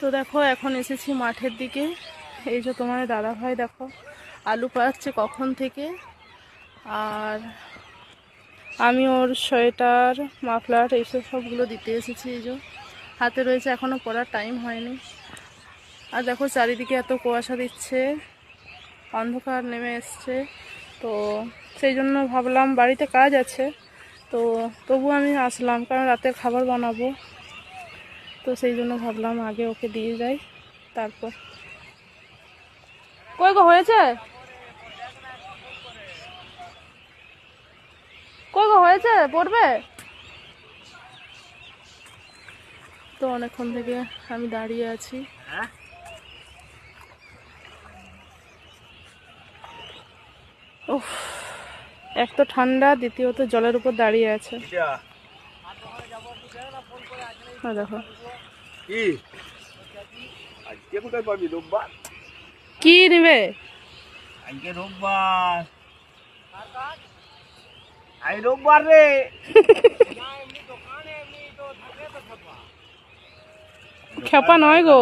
তো দেখো এখন এসেছি মাঠের দিকে। এই যে তোমার দাদা ভাই দেখো আলু পাড়ছে কখন থেকে, আর আমি ওর সোয়েটার মাফলার এইসব সবগুলো দিতে এসেছি। এই যে হাতে রয়েছে, এখনও পড়ার টাইম হয়নি। আর দেখো চারিদিকে এত কুয়াশা দিচ্ছে, অন্ধকার নেমে এসছে। তো সেই জন্য ভাবলাম বাড়িতে কাজ আছে, তো তবু আমি আসলাম, কারণ রাতের খাবার বানাবো। তো সেই জন্য ভাবলাম আগে ওকে দিয়ে যাই, তারপর। কই গো হয়েছে, কই গো হয়েছে পড়বে। তো অনেকক্ষণ থেকে আমি দাঁড়িয়ে আছি। উফ, এক তো ঠান্ডা, দ্বিতীয়ত জলের উপর দাঁড়িয়ে আছে। দেখো কি নিবে রোববার রে। খেপা নয় গো,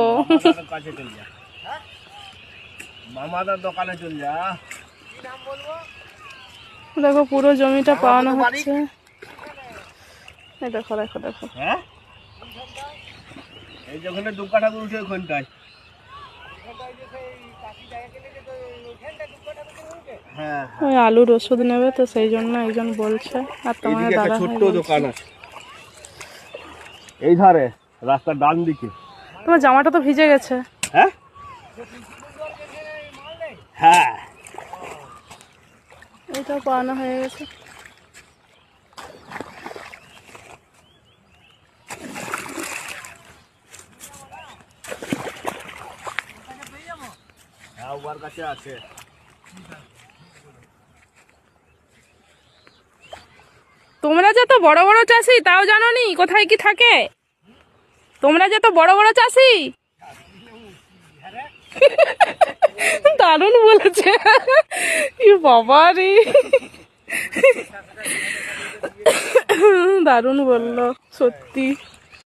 মামাদার দোকানে চল যা। দেখো পুরো জমিটা পাওয়ানো হচ্ছে। দেখো দেখো দেখো, হ্যাঁ এই যখন দুর্গা ঠাকুর উঠে ওখানটায়। হ্যাঁ ওই আলুর ওষুধ নেবে, তো সেই জন্য একজন বলছে। আর তোমার দাদা ছোট্ট দোকান আছে এই ধারে, রাস্তার ডান দিকে। তোমার জামাটা তো ভিজে গেছে। হ্যাঁ হ্যাঁ, এইটাও পাওয়ানো হয়ে গেছে। ওর কাছে আছে। তোমরা যে তো বড় বড় চাষি, তাও জানো নি কোথায় কি থাকে? তোমরা যে তো বড় বড় চাষি। দারুণ বলেছে, কি বাবা রে, দারুণ বললো সত্যি।